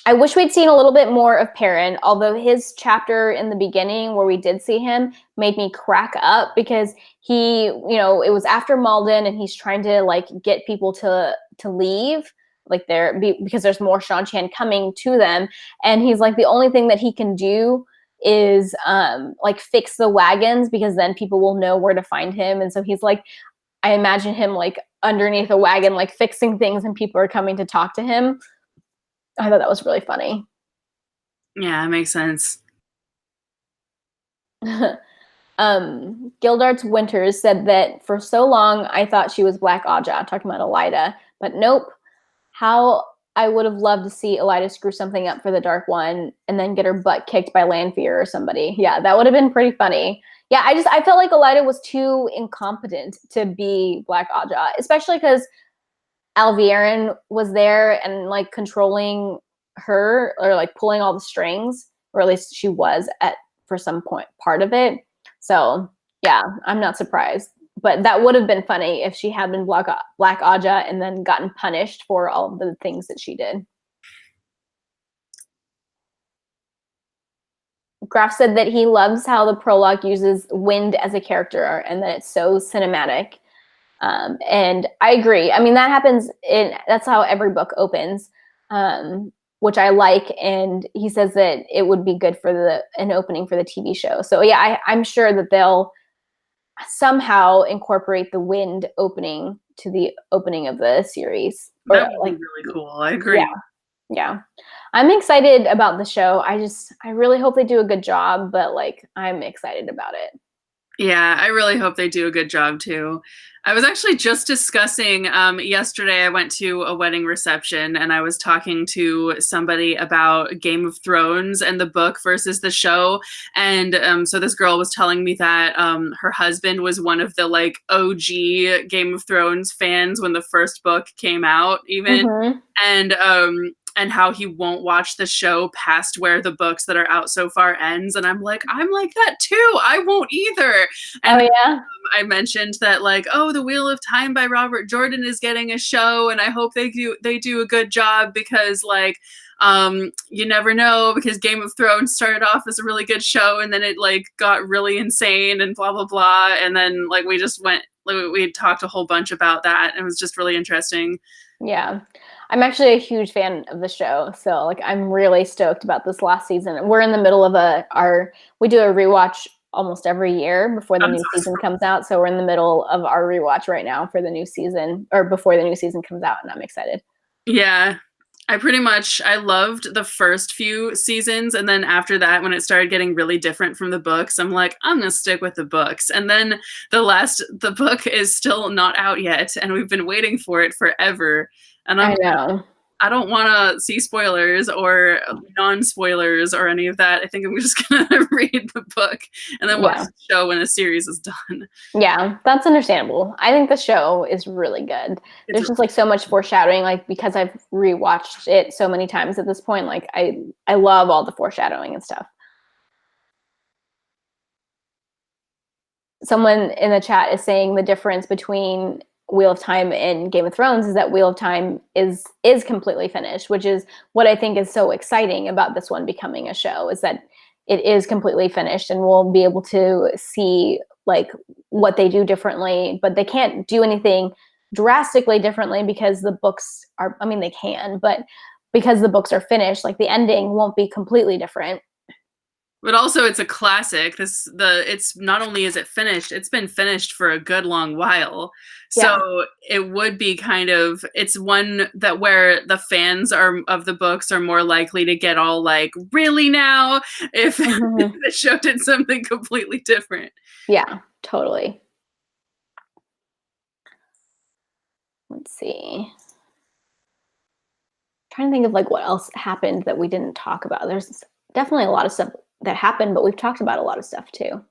I wish we'd seen a little bit more of Perrin, although his chapter in the beginning where we did see him made me crack up because he, you know, it was after Malden and he's trying to like get people to leave, like because there's more Shan-Chan coming to them. And he's like, the only thing that he can do is like fix the wagons because then people will know where to find him. And so he's like, I imagine him like underneath a wagon, like fixing things and people are coming to talk to him. I thought that was really funny. Yeah, it makes sense. Gildarts Winters said that for so long I thought she was Black Aja, talking about Elida, but nope. How I would have loved to see Elida screw something up for the Dark One and then get her butt kicked by Lanfear or somebody. Yeah, that would have been pretty funny. Yeah, I felt like Elida was too incompetent to be Black Aja, especially because Alviarin was there and like controlling her or like pulling all the strings, or at least she was for some part of it. So yeah, I'm not surprised. But that would have been funny if she had been Black Aja and then gotten punished for all of the things that she did. Graf said that he loves how the prologue uses wind as a character and that it's so cinematic. And I agree. I mean, that happens that's how every book opens, which I like. And he says that it would be good for an opening for the TV show. So yeah, I'm sure that they'll somehow incorporate the wind opening to the opening of the series. That would be really cool. I agree. Yeah. I'm excited about the show. I really hope they do a good job, but like, I'm excited about it. Yeah, I really hope they do a good job too. I was actually just discussing yesterday. I went to a wedding reception and I was talking to somebody about Game of Thrones and the book versus the show. And so this girl was telling me that her husband was one of the like OG Game of Thrones fans when the first book came out, even. Mm-hmm. And how he won't watch the show past where the books that are out so far ends. And I'm like that too. I won't either. And oh yeah. I mentioned that like, oh, The Wheel of Time by Robert Jordan is getting a show, and I hope they do a good job because like you never know, because Game of Thrones started off as a really good show and then it like got really insane and blah blah blah, and then like we talked a whole bunch about that and it was just really interesting. Yeah. I'm actually a huge fan of the show. So like I'm really stoked about this last season. We're in the middle of we do a rewatch almost every year before the new season comes out. So we're in the middle of our rewatch right now for the new season, or before the new season comes out, and I'm excited. Yeah. I loved the first few seasons, and then after that, when it started getting really different from the books, I'm like, I'm gonna stick with the books. And then the book is still not out yet, and we've been waiting for it forever. And I know. I don't want to see spoilers or non-spoilers or any of that. I think I'm just gonna read the book and then watch the show when the series is done. Yeah, that's understandable. I think the show is really good. There's just like so much foreshadowing, like because I've rewatched it so many times at this point. Like I love all the foreshadowing and stuff. Someone in the chat is saying the difference between Wheel of Time and Game of Thrones is that Wheel of Time is completely finished, which is what I think is so exciting about this one becoming a show, is that it is completely finished and we'll be able to see like what they do differently, but they can't do anything drastically differently because the books are, I mean, they can, but because the books are finished, like the ending won't be completely different. But also it's a classic. It's not only is it finished, it's been finished for a good long while. So it would be it's one that where the fans of the books are more likely to get all like, really now, if the show did something completely different. Yeah, totally. Let's see. Trying to think of like what else happened that we didn't talk about. There's definitely a lot of stuff that happened, but we've talked about a lot of stuff too.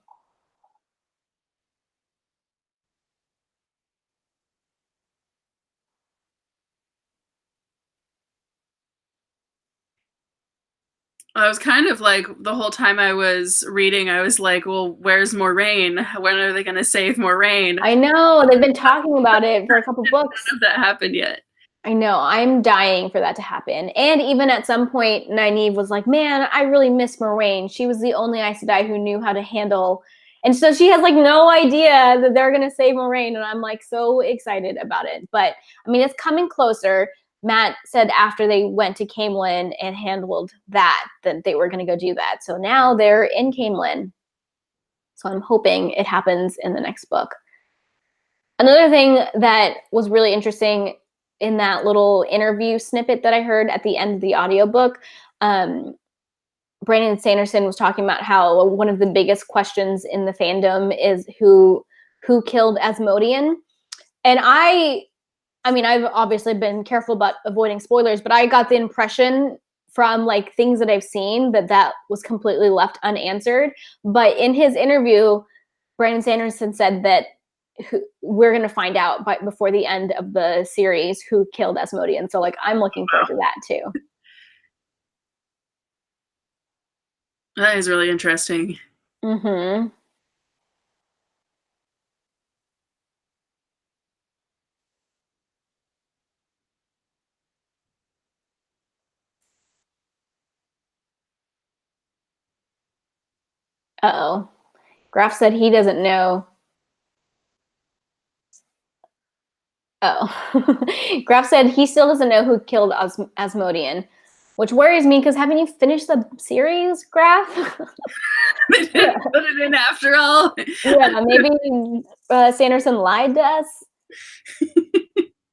I was kind of like, the whole time I was reading, I was like, well, where's Moraine? When are they going to save Moraine? I know, they've been talking about it for a couple books. None of that happened yet. I know, I'm dying for that to happen. And even at some point, Nynaeve was like, man, I really miss Moraine. She was the only Aes Sedai who knew how to handle. And so she has like no idea that they're going to save Moraine. And I'm like so excited about it. But I mean, it's coming closer. Matt said after they went to Camelin and handled that they were going to go do that. So now they're in Camelin. So I'm hoping it happens in the next book. Another thing that was really interesting in that little interview snippet that I heard at the end of the audiobook, Brandon Sanderson was talking about how one of the biggest questions in the fandom is who killed Asmodean. And I mean, I've obviously been careful about avoiding spoilers, but I got the impression from like things that I've seen that was completely left unanswered. But in his interview, Brandon Sanderson said that we're going to find out before the end of the series who killed Asmodean. So like, I'm looking forward to that too. That is really interesting. Mm-hmm. Uh-oh. Graf said he doesn't know. Oh. Graf said he still doesn't know who killed Asmodean, which worries me because haven't you finished the series, Graf? They didn't put it in after all. Yeah, maybe Sanderson lied to us.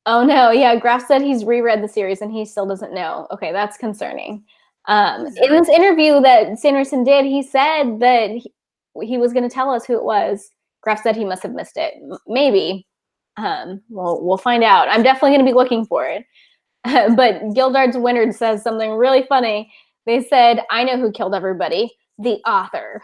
Oh no, yeah, Graf said he's reread the series and he still doesn't know. Okay, that's concerning. In this interview that Sanderson did, he said that he was going to tell us who it was. Graf said he must have missed it. Maybe. We'll find out. I'm definitely going to be looking for it. But Gildard's Wynard says something really funny. They said, I know who killed everybody. The author.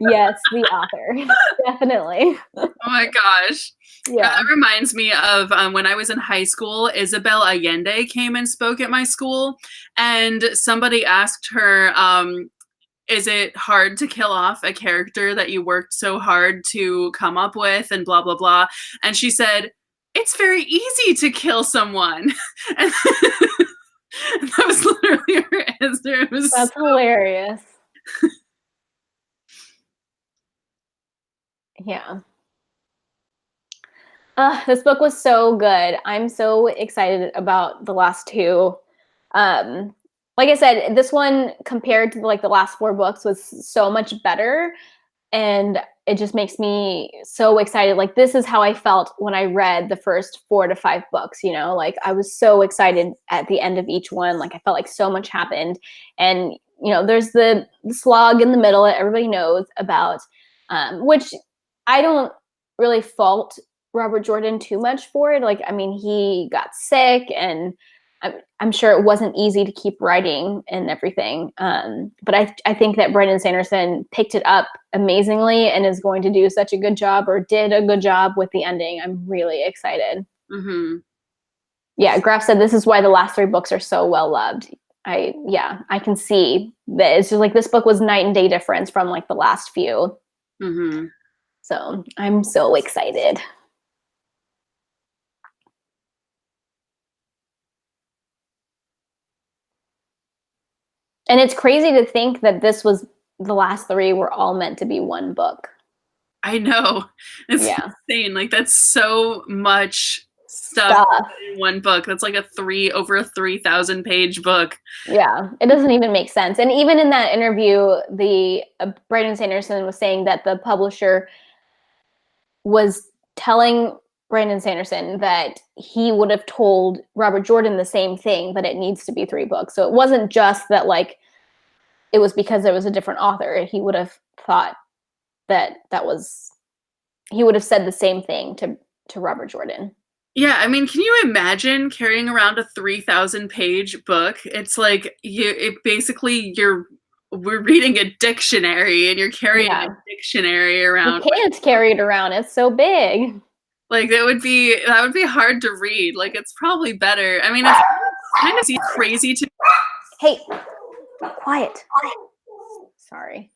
Yes, the author. Definitely. Oh my gosh. Yeah. That reminds me of when I was in high school, Isabel Allende came and spoke at my school, and somebody asked her, is it hard to kill off a character that you worked so hard to come up with and blah, blah, blah. And she said, it's very easy to kill someone. And that was literally her answer. That's hilarious. Yeah. This book was so good. I'm so excited about the last two. Like I said, this one compared to like the last four books was so much better, and it just makes me so excited. Like this is how I felt when I read the first 4 to 5 books, you know, like I was so excited at the end of each one. Like I felt like so much happened. And, you know, there's the slog in the middle that everybody knows about, which I don't really fault Robert Jordan too much for it. Like, I mean, he got sick and I'm sure it wasn't easy to keep writing and everything. But I think that Brandon Sanderson picked it up amazingly and is going to do such a good job, or did a good job with the ending. I'm really excited. Mm-hmm. Yeah, Graf said this is why the last 3 books are so well loved. I can see that it's just like this book was night and day difference from like the last few. Mm-hmm. So I'm so excited. And it's crazy to think that this was the last 3 were all meant to be one book. I know. It's insane. Like that's so much stuff in one book. That's like over a 3,000 page book. Yeah, it doesn't even make sense. And even in that interview, the Brandon Sanderson was saying that the publisher was telling Brandon Sanderson that he would have told Robert Jordan the same thing, that it needs to be 3 books. So it wasn't just that like it was because there was a different author. He would have thought that he would have said the same thing to Robert Jordan. Yeah, I mean, can you imagine carrying around a 3,000 page book? It's like we're reading a dictionary and you're carrying a dictionary around. You can't carry it around. It's so big. Like that would be hard to read. Like it's probably better. I mean, it's kind of crazy to Hey, quiet. Sorry.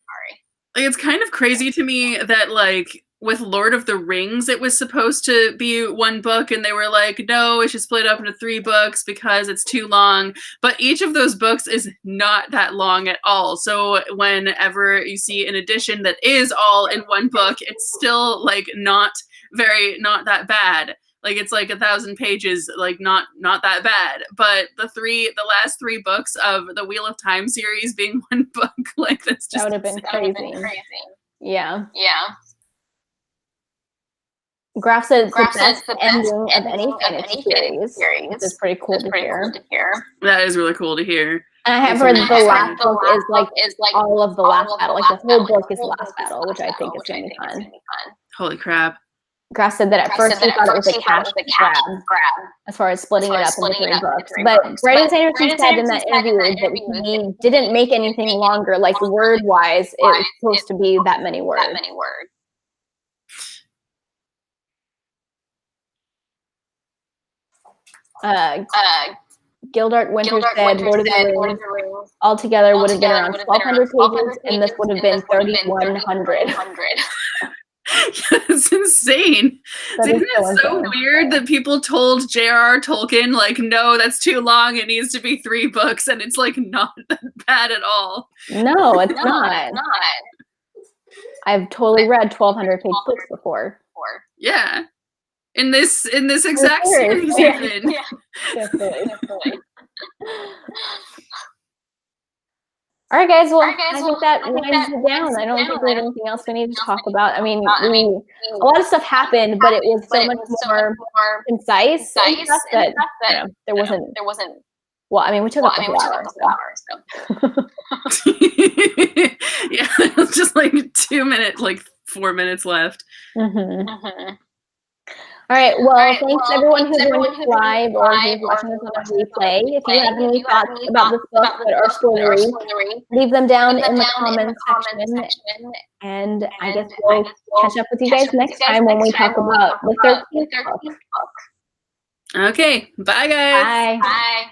Like, it's kind of crazy to me that, like, with Lord of the Rings, it was supposed to be one book, and they were like, no, it should split up into 3 books because it's too long. But each of those books is not that long at all. So whenever you see an edition that is all in one book, it's still, like, not that bad. Like, it's like 1,000 pages, like, not that bad. But the last 3 books of the Wheel of Time series being one book, like, that's just, that would have been crazy. Yeah. Graf said it's the best ending of any fantasy series, which is pretty cool to hear. That is really cool to hear. And I have heard the last book is like all of the last battle. Like the whole book is the last battle, which I think is going to be fun. Holy crap. Graf said that at first he thought it was a cash grab as far as splitting it up into 3 books. But Brandon Sanderson said in that interview that he didn't make anything longer, like word-wise, it was supposed to be that many words. Gildart Winters said Lord of the Rings altogether would have been around 1,200 pages, and this would have been 3,100. It's insane. Isn't it so weird that people told J.R.R. Tolkien, like, no, that's too long, it needs to be 3 books, and it's, like, not that bad at all. No, it's not. I've totally read 1,200-page books before. Yeah. In this exact series, even. Yeah. Definitely. All right, guys. Well, I think that winds it down. I don't think there's anything else we need to talk about. I mean, a lot of stuff happened, but it was so much more concise and stuff that there wasn't. Well, I mean, we took up the whole hour. So. Yeah, it was just like 2 minutes, like 4 minutes left. All right. Well, thanks everyone who joined us live or who's watching us on a replay. If you have any thoughts about this book that are spoilery, leave them down in the comments section. And I guess we'll catch up with you guys next time when we talk about the 13th book. Okay. Bye, guys. Bye.